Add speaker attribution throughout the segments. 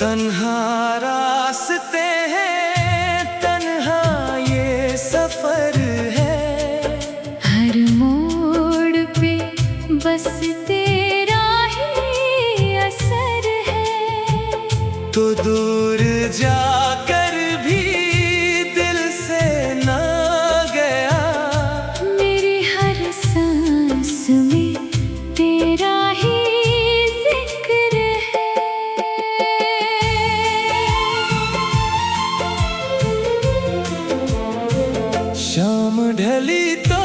Speaker 1: तन्हा रास्ते हैं, तन्हा ये सफर है।
Speaker 2: हर मोड़ पे बस तेरा ही असर है।
Speaker 1: तो दूर जाकर भी दिल से ना गया।
Speaker 2: मेरी हर सांस में तेरा ही जिक्र है।
Speaker 1: शाम ढली तो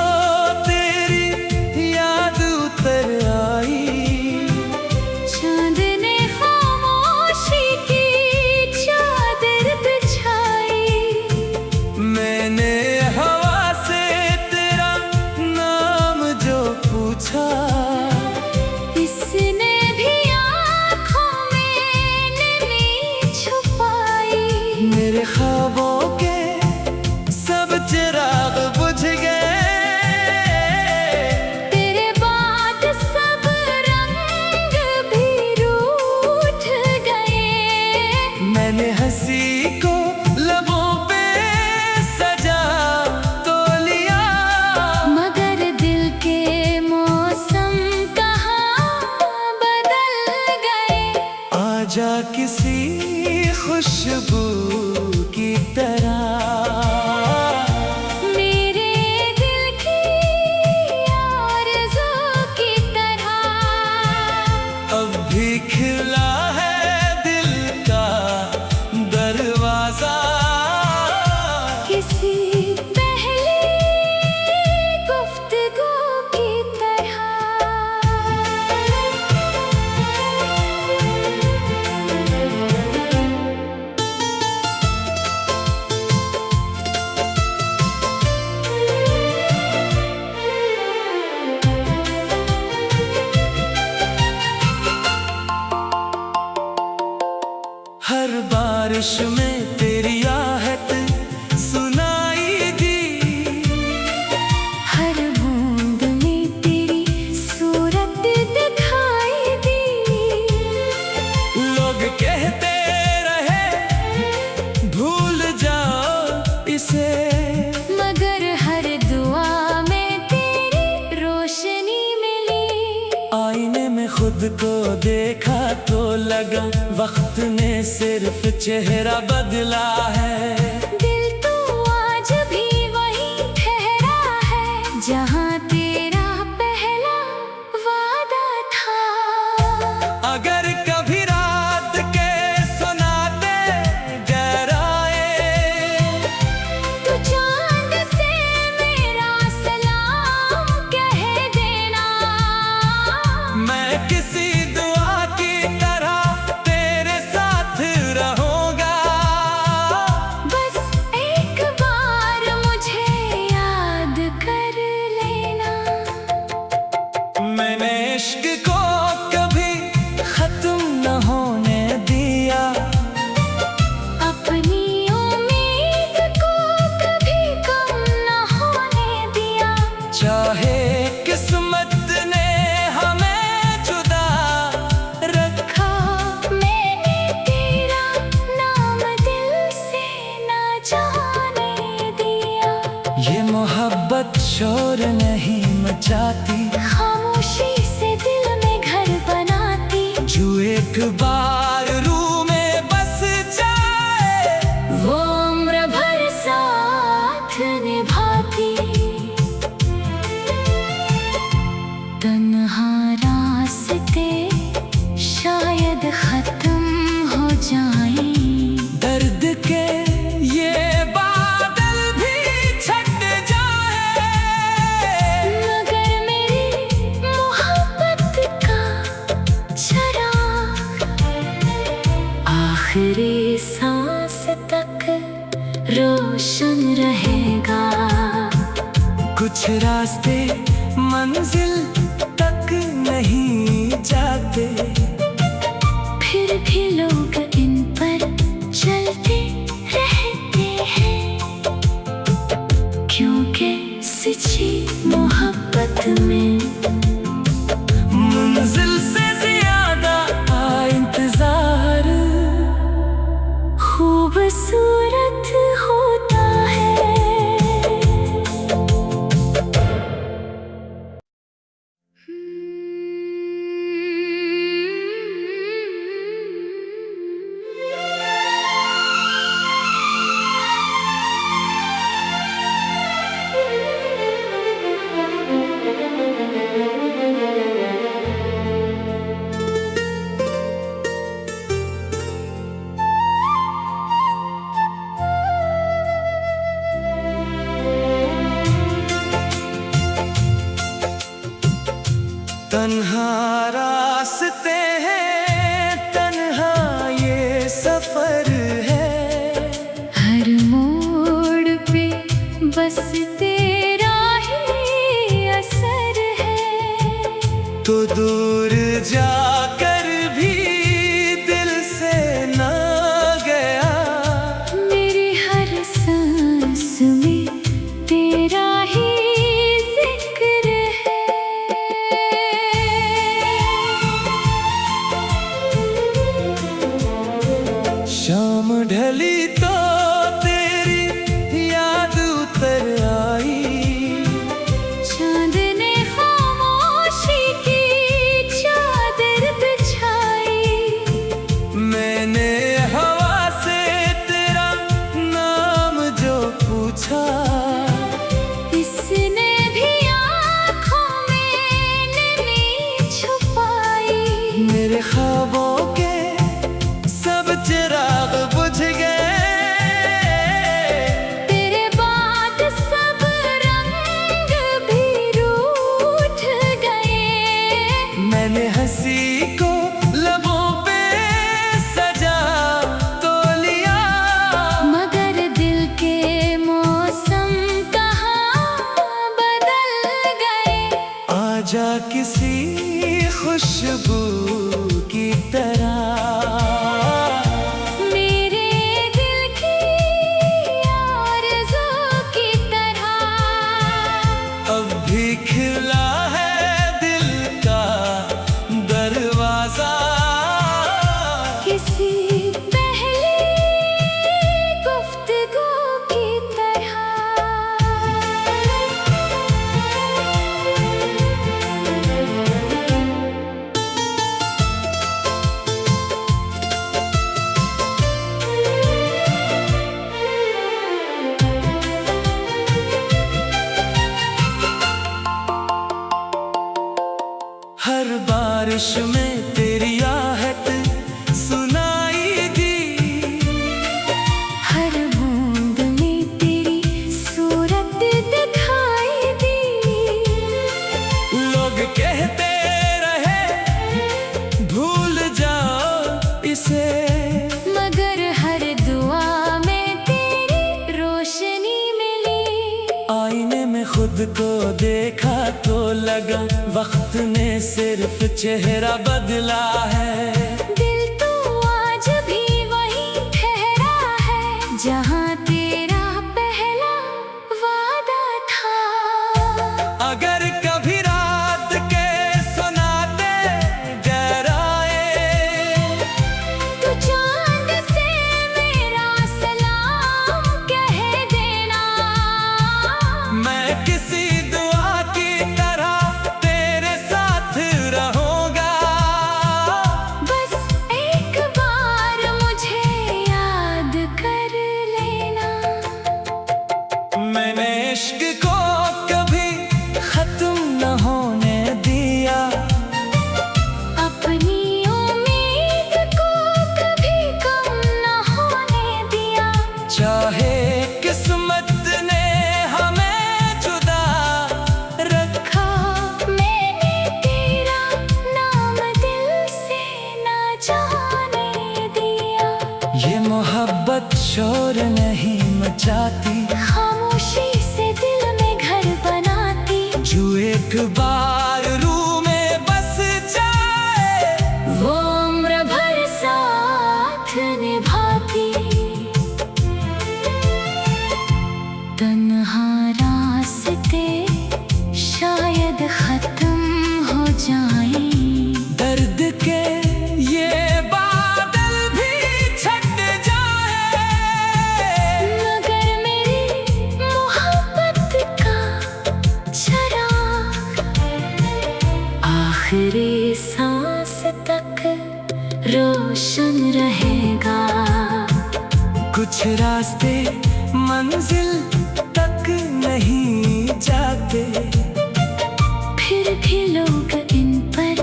Speaker 1: तेरी याद उतर आई।
Speaker 2: चांद ने खामोशी की चादर बिछाई।
Speaker 1: मैंने हवा से तेरा नाम जो पूछा,
Speaker 2: इसने भी आँखों में नमी छुपाई।
Speaker 1: मेरे ख्वाबों के सब चिराग बुझ गए।
Speaker 2: तेरे बाद सब रंग भी रूठ गए।
Speaker 1: मैंने हंसी को लबों पे सजा तो लिया,
Speaker 2: मगर दिल के मौसम कहाँ बदल गए।
Speaker 1: आजा किसी खुशबू की तरह,
Speaker 2: मेरे दिल की आरज़ू की तरह।
Speaker 1: अब भी खिला है दिल का दरवाजा।
Speaker 2: किसी पहली गुफ्तगू की तरह।
Speaker 1: हर बारिश में तेरी आहट सुनाई दी।
Speaker 2: हर बूंद में तेरी सूरत दिखाई दी।
Speaker 1: लोग कहते रहे भूल जाओ इसे,
Speaker 2: मगर हर दुआ में तेरी रोशनी मिली।
Speaker 1: आईने में खुद को देखा तो लगा वक्त ने सिर्फ चेहरा बदला है।
Speaker 2: दिल तो आज भी वही ठहरा है, जहाँ तेरा पहला वादा था।
Speaker 1: अगर कभी रात के सुनाते डराए,
Speaker 2: तो चांद से मेरा सलाम कह देना।
Speaker 1: मैं किसी दुआ की तरह तेरे साथ रहूंगा।
Speaker 2: बस एक बार मुझे याद कर लेना।
Speaker 1: मैंने इश्क को कभी खत्म न होने दिया।
Speaker 2: अपनी उम्मीद को कभी कम न होने दिया।
Speaker 1: चाहे किस्मत ने हमें जुदा रखा,
Speaker 2: मैंने तेरा नाम दिल से न जाने दिया।
Speaker 1: ये मोहब्बत शोर नहीं मचाती,
Speaker 2: खामोशी से दिल में घर बनाती।
Speaker 1: जो एक बार रूह में बस जाए,
Speaker 2: वो उम्र भर साथ निभाती। तन्हा रास्ते शायद खत्म हो जाएं।
Speaker 1: दर्द के ये बादल भी छट जाए,
Speaker 2: मगर मेरी मोहब्बत का चराग आखिरी सांस तक रोशन रहेगा।
Speaker 1: कुछ रास्ते मंजिल तक नहीं जाते,
Speaker 2: फिर भी लोग इन पर चलते रहते हैं। क्योंकि सच्ची मोहब्बत में
Speaker 1: मंजिल से ज्यादा इंतजार
Speaker 2: बस तेरा ही असर है।
Speaker 1: तो दूर जाकर भी दिल से ना गया,
Speaker 2: मेरी हर सांस में तेरा ही जिक्र है।
Speaker 1: शाम ढली तो तेरी याद उतर आई,
Speaker 2: चांद ने खामोशी की चादर बिछाई।
Speaker 1: मैंने हवा से तेरा नाम जो पूछा,
Speaker 2: इसने भी आँखों में नमी छुपाई।
Speaker 1: मेरे ख्वाबों के सब चिराग बुझ गए,
Speaker 2: तेरे बाद सब रंग भी रूठ गए।
Speaker 1: मैंने हंसी को लबों पे सजा तो लिया,
Speaker 2: मगर दिल के मौसम कहाँ बदल गए।
Speaker 1: आजा किसी खुशबू की तरह,
Speaker 2: मेरे दिल की आरज़ू की तरह।
Speaker 1: अब भी खिला है दिल का दरवाजा,
Speaker 2: किसी पहली गुफ्तगू की तरह।
Speaker 1: हर बारिश में तेरी आहट सुनाई दी,
Speaker 2: हर बूंद में तेरी सूरत दिखाई दी।
Speaker 1: लोग कहते रहे भूल जाओ इसे,
Speaker 2: मगर हर दुआ में तेरी रोशनी मिली।
Speaker 1: आईने में खुद को देखा तो लगा वक्त ने सिर्फ चेहरा बदला है।
Speaker 2: दिल तो आज भी वही ठहरा है, जहाँ तेरा पहला वादा था।
Speaker 1: अगर कभी रात के सुनाते डराए,
Speaker 2: तू चांद से मेरा सलाम कह देना।
Speaker 1: मैं किसी दुआ की तरह तेरे साथ रहूंगा।
Speaker 2: बस एक बार मुझे याद कर लेना।
Speaker 1: मैंने इश्क को कभी खत्म न होने दिया,
Speaker 2: अपनी उम्मीद को कभी कम न होने दिया।
Speaker 1: चाहे किस्मत ने हमें जुदा रखा,
Speaker 2: मैंने तेरा नाम दिल से न जाने दिया।
Speaker 1: ये मोहब्बत शोर नहीं मचाती,
Speaker 2: खामोशी से दिल में घर बनाती।
Speaker 1: जो एक बार रूह में बस जाए,
Speaker 2: वो उम्र भर साथ निभाती। तन्हा रास्ते शायद खत्म हो जाएं,
Speaker 1: दर्द के ये बादल भी छट जाए,
Speaker 2: मगर मेरी मोहब्बत का चराग आखिरी सांस तक रोशन रहेगा।
Speaker 1: कुछ रास्ते मंजिल तक नहीं जाते,
Speaker 2: फिर भी लोग इन पर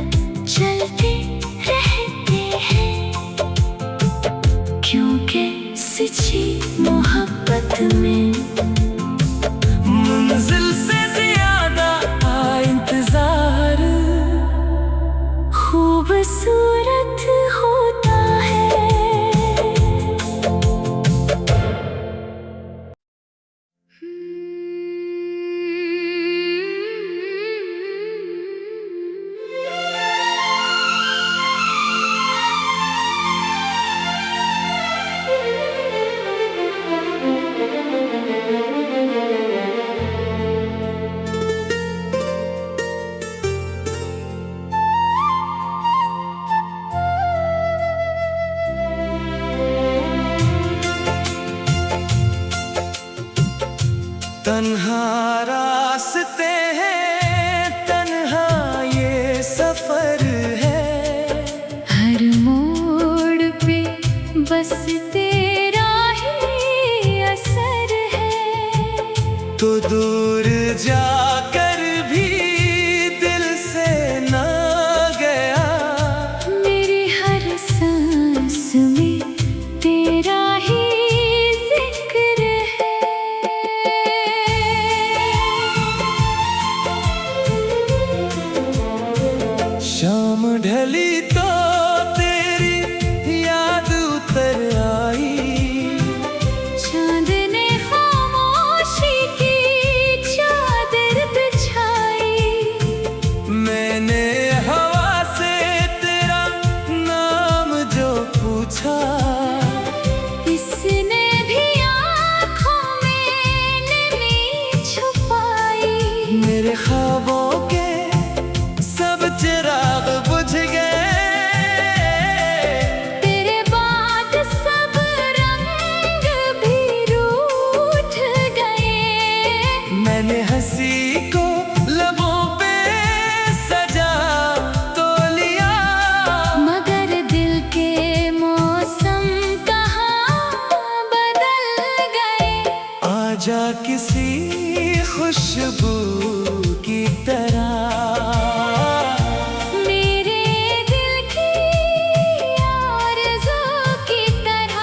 Speaker 2: चलते रहते हैं, क्योंकि सच्ची मोहब्बत में
Speaker 1: मंजिल से ज्यादा इंतजार
Speaker 2: खूबसूरत होता है। बस तेरा ही असर है।
Speaker 1: तो दूर जाकर भी दिल से ना गया,
Speaker 2: मेरी हर सांस में तेरा ही जिक्र है।
Speaker 1: शाम ढली तो तेरी याद उतर आई,
Speaker 2: चांद ने खामोशी की चादर बिछाई।
Speaker 1: मैंने हवा से तेरा नाम जो पूछा,
Speaker 2: इसने भी आँखों में नमी छुपाई।
Speaker 1: मेरे ख्वाबों के सब चिराग बुझ गए,
Speaker 2: तेरे बाद सब रंग भी रूठ गए।
Speaker 1: मैंने हंसी को लबों पे सजा तो लिया,
Speaker 2: मगर दिल के मौसम कहाँ बदल गए।
Speaker 1: आजा किसी खुशबू की तरह,
Speaker 2: मेरे दिल की आरज़ू की तरह।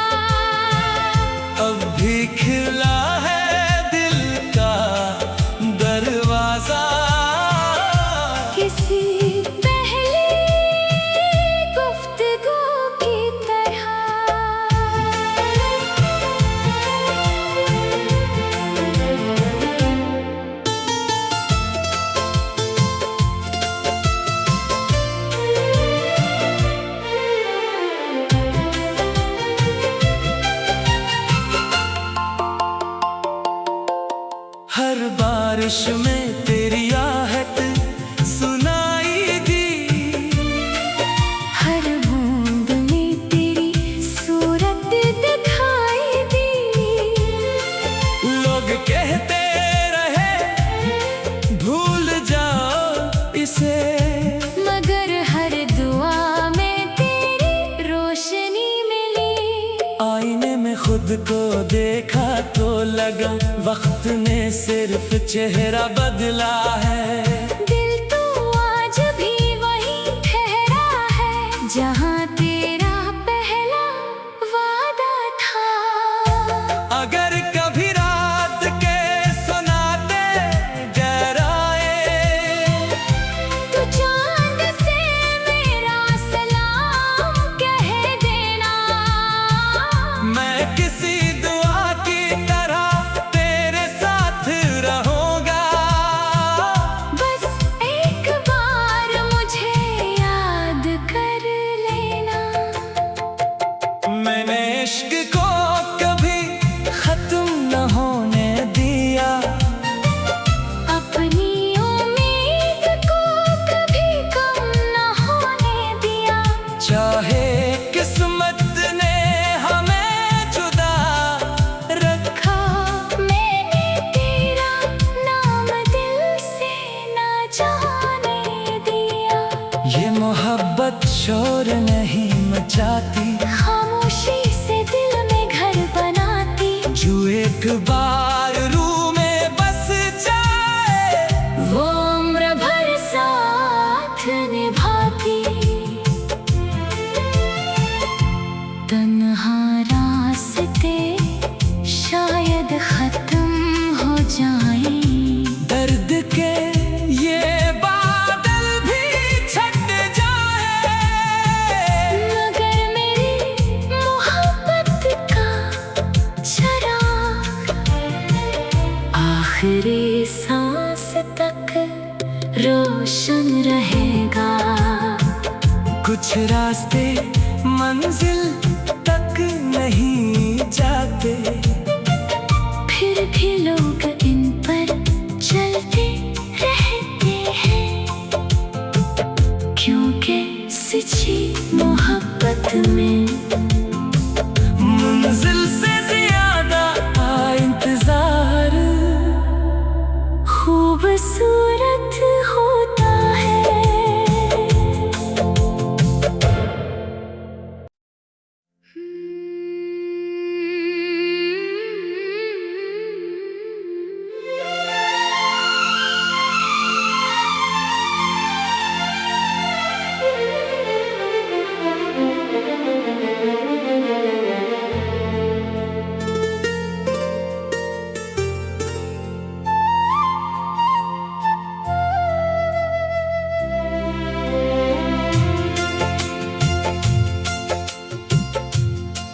Speaker 1: अब भी खिला है दिल का दरवाजा,
Speaker 2: किसी पहली गुफ्तगू की तरह।
Speaker 1: हर बारिश में तेरी आहट सुनाई दी,
Speaker 2: हर बूंद में तेरी सूरत दिखाई दी।
Speaker 1: लोग कहते रहे भूल जाओ इसे,
Speaker 2: मगर हर दुआ में तेरी रोशनी मिली।
Speaker 1: आईने में खुद को देखा तो लगा वक्त ने सिर्फ चेहरा बदला है।
Speaker 2: दिल तो आज भी वही ठहरा है, जहाँ तेरा पहला वादा था।
Speaker 1: अगर कभी रात के सुनाते डराए,
Speaker 2: तो चांद से मेरा सलाम कह देना।
Speaker 1: मैं किसी दुआ की तरह तेरे साथ रहूंगा।
Speaker 2: बस एक बार मुझे याद कर लेना।
Speaker 1: मैंने इश्क को कभी खत्म न होने दिया,
Speaker 2: अपनी उम्मीद को कभी कम न होने दिया।
Speaker 1: चाहे किस्मत ने हमें जुदा रखा,
Speaker 2: मैंने तेरा नाम दिल से न जाने दिया।
Speaker 1: ये मोहब्बत शोर नहीं मचाती,
Speaker 2: खामोशी से दिल में घर बनाती।
Speaker 1: जो एक बार रूह में बस जाए,
Speaker 2: वो उम्र भर साथ निभाती। तन्हा रास्ते शायद खत्म हो जाएं,
Speaker 1: दर्द के ये बादल भी छट जाए,
Speaker 2: मगर मेरी मोहब्बत का चराग आखिरी सांस तक रोशन रहेगा।
Speaker 1: कुछ रास्ते मंजिल तक नहीं जाते,
Speaker 2: फिर भी लोग इन पर चलते रहते हैं, क्योंकि सच्ची मोहब्बत में
Speaker 1: मंजिल से ज्यादा इंतजार
Speaker 2: खूबसूरत होता है।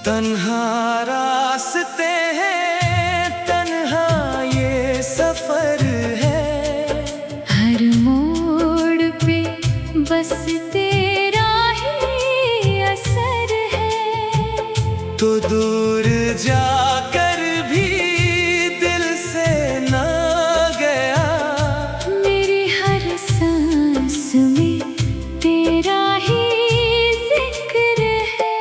Speaker 1: तन्हा रास्ते हैं, तन्हा ये सफर है।
Speaker 2: हर मोड़ पे बस तेरा ही असर है।
Speaker 1: तो दूर जाकर भी दिल से ना गया।
Speaker 2: मेरी हर सांस में तेरा ही जिक्र है।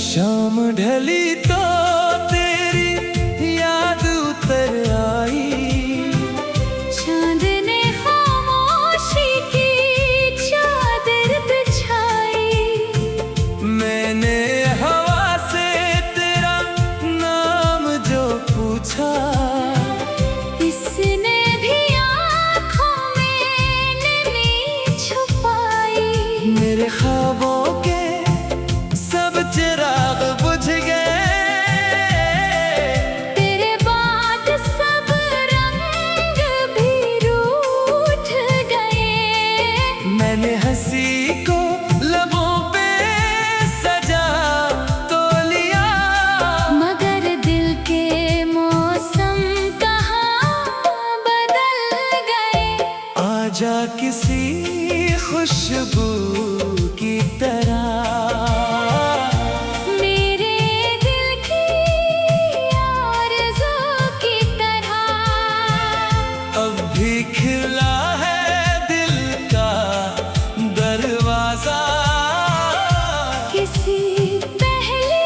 Speaker 1: शाम ढली तो तेरी याद उतर आई।
Speaker 2: चांद ने खामोशी की चादर बिछाई।
Speaker 1: मैंने हवा से तेरा नाम जो पूछा,
Speaker 2: इसने भी आँखों में नमी छुपाई।
Speaker 1: मेरे ख्वाबों के सब चिराग बुझ गए।
Speaker 2: तेरे बाद सब रंग भी रूठ गए।
Speaker 1: मैंने हंसी को लबों पे सजा तो लिया,
Speaker 2: मगर दिल के मौसम कहाँ बदल गए।
Speaker 1: आजा किसी खुशबू की तरह,
Speaker 2: मेरे दिल की आरज़ू की तरह।
Speaker 1: अब भी खिला है दिल का दरवाजा।
Speaker 2: किसी पहली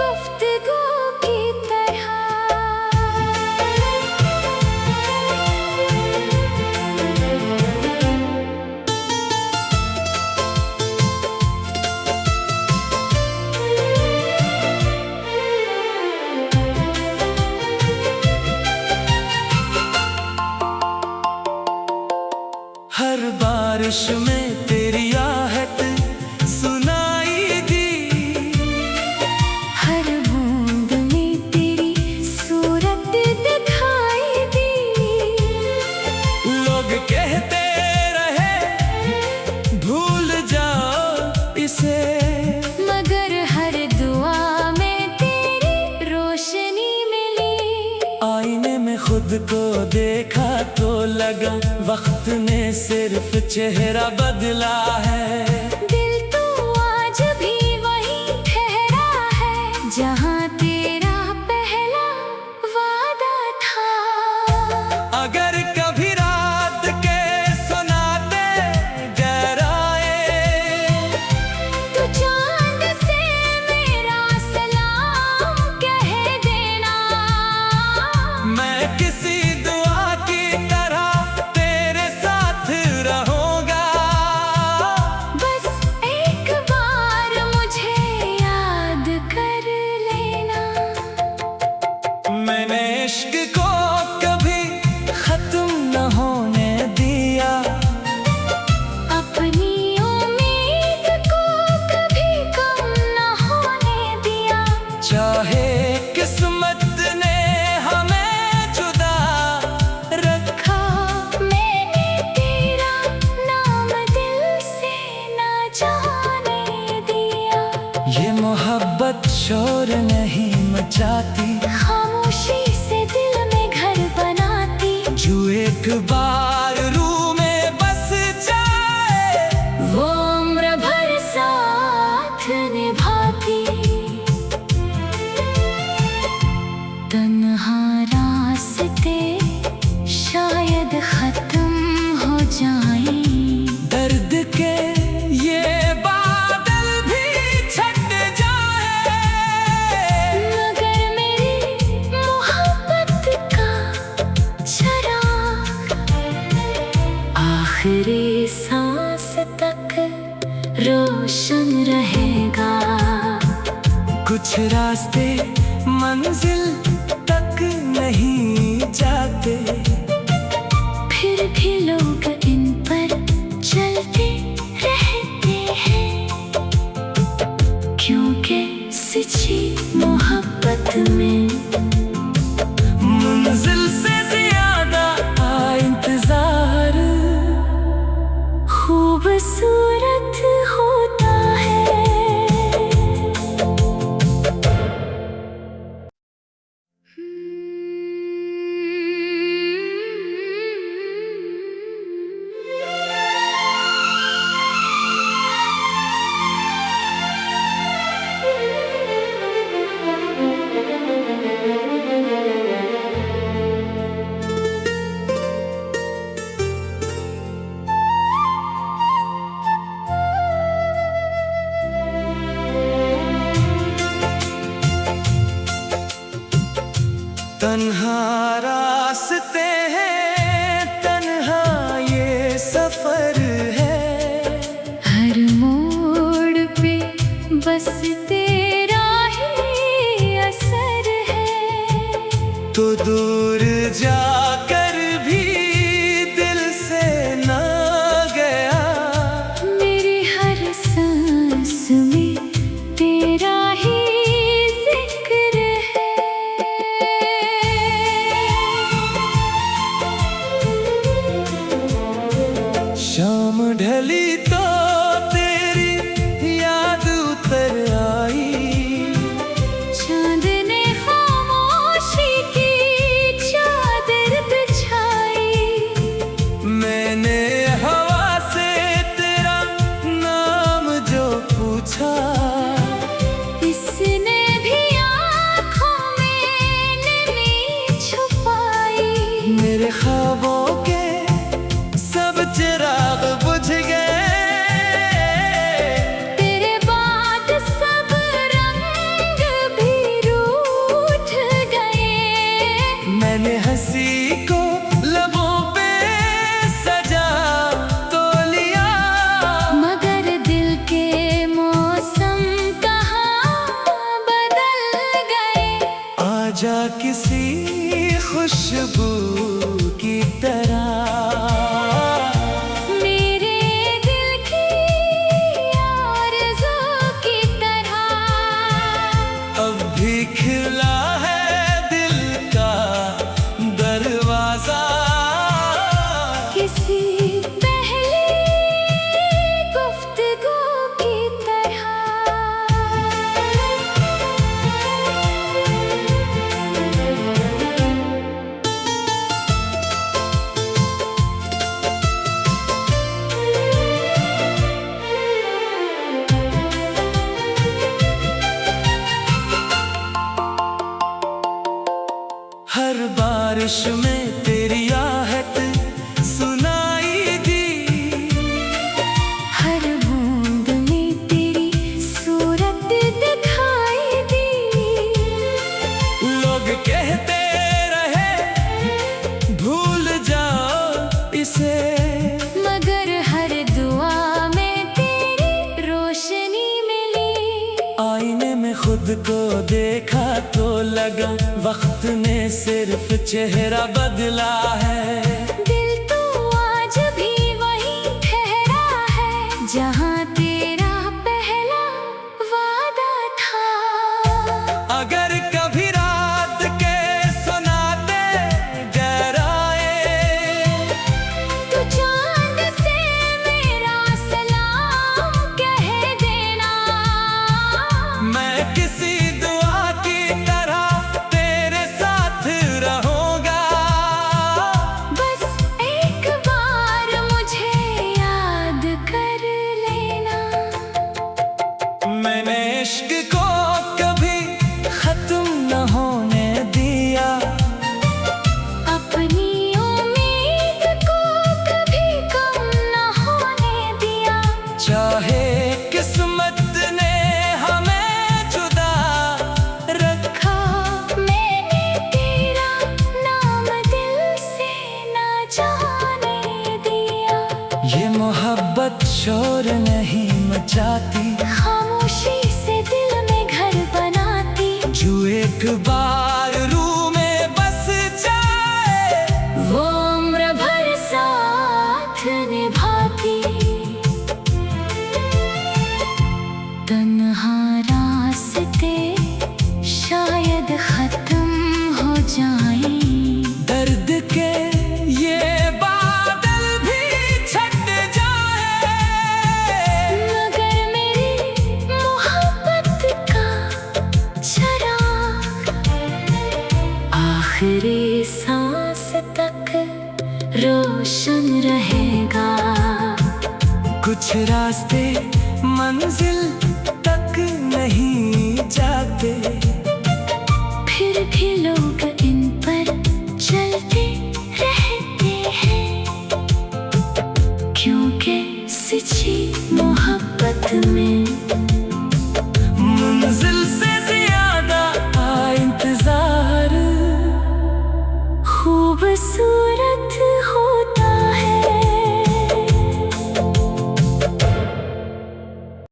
Speaker 2: गुफ्तगू की तरह।
Speaker 1: हर बारिश में तेरी आहट सुनाई दी।
Speaker 2: हर बूंद में तेरी सूरत दिखाई दी।
Speaker 1: लोग कहते रहे भूल जाओ इसे,
Speaker 2: मगर हर दुआ में तेरी रोशनी मिली।
Speaker 1: आईने में खुद को देखा तो लगा वक्त ने सिर्फ चेहरा बदला है।
Speaker 2: दिल तो आज भी वही ठहरा है, जहाँ तेरा पहला वादा था।
Speaker 1: अगर कभी रात के सुनाते डराए,
Speaker 2: तो चांद से मेरा सलाम कह देना।
Speaker 1: मैं किसी दुआ की तरह तेरे साथ रहूंगा।
Speaker 2: बस एक बार मुझे याद कर लेना।
Speaker 1: मैंने इश्क को कभी खत्म न होने दिया।
Speaker 2: अपनी उम्मीद को कभी कम न होने दिया।
Speaker 1: चाहे किस्मत ने हमें जुदा रखा,
Speaker 2: मैंने तेरा नाम दिल से न जाने दिया।
Speaker 1: ये मोहब्बत शोर नहीं मचाती,
Speaker 2: खामोशी से दिल में घर बनाती।
Speaker 1: जो एक बार रूह में बस जाए,
Speaker 2: वो उम्र भर साथ निभाती। तन्हा रास्ते शायद खत्म हो जाएं।
Speaker 1: दर्द के ये बादल भी छट जाए,
Speaker 2: मगर मेरी मोहब्बत का चराग आखिरी सांस तक रोशन रहेगा।
Speaker 1: कुछ रास्ते मंजिल तक नहीं जाते,
Speaker 2: फिर भी लोग इन पर चलते रहते हैं। क्योंकि सच्ची मोहब्बत में
Speaker 1: मंजिल से ज्यादा इंतजार शाम ढली तो तेरी याद उतर आई,
Speaker 2: चांद ने खामोशी की चादर बिछाई।
Speaker 1: मैंने हवा से तेरा नाम जो पूछा,
Speaker 2: इसने भी आँखों में नमी छुपाई।
Speaker 1: मेरे ख्वाबों के सब चिराग बुझ गए,
Speaker 2: तेरे बाद सब रंग भी रूठ गए।
Speaker 1: मैंने हंसी को लबों पे सजा तो लिया,
Speaker 2: मगर दिल के मौसम कहाँ बदल गए।
Speaker 1: आजा किसी खुशबू की तरह,
Speaker 2: मेरे दिल की आरज़ू की तरह।
Speaker 1: अब भी खिला है दिल का दरवाजा,
Speaker 2: किसी पहली गुफ्तगू की तरह।
Speaker 1: हर बारिश में तेरी आहट सुनाई दी,
Speaker 2: हर बूंद में तेरी सूरत दिखाई दी।
Speaker 1: लोग कहते रहे भूल जाओ इसे,
Speaker 2: मगर हर दुआ में तेरी रोशनी मिली।
Speaker 1: आईने में खुद को देखा तो लगा वक्त ने सिर्फ चेहरा बदला है।
Speaker 2: दिल तो आज भी वही ठहरा है, जहाँ तेरा पहला वादा था।
Speaker 1: अगर कभी रात के सुनाते डराए,
Speaker 2: तू चांद से मेरा सलाम कह देना।
Speaker 1: मैं किसी दुआ की तरह तेरे साथ रहूंगा।
Speaker 2: बस एक बार मुझे याद कर लेना।
Speaker 1: मैंने इश्क को कभी खत्म न होने दिया,
Speaker 2: अपनी उम्मीद को कभी कम न होने दिया।
Speaker 1: चाहे किस्मत ने हमें जुदा रखा,
Speaker 2: मैंने तेरा नाम दिल से न जाने दिया।
Speaker 1: ये मोहब्बत शोर नहीं मचाती,
Speaker 2: खामोशी से दिल में घर बनाती।
Speaker 1: जो एक बार रूह में बस जाए,
Speaker 2: वो उम्र भर साथ निभाती। तन्हा रास्ते शायद खत्म हो जाएं,
Speaker 1: दर्द के ये बादल भी छट जाए,
Speaker 2: मगर मेरी मोहब्बत का चराग आखिरी सांस तक रोशन रहेगा।
Speaker 1: कुछ रास्ते मंजिल तक नहीं जाते,
Speaker 2: फिर भी लोग इन पर चलते रहते हैं, क्योंकि सच्ची मोहब्बत में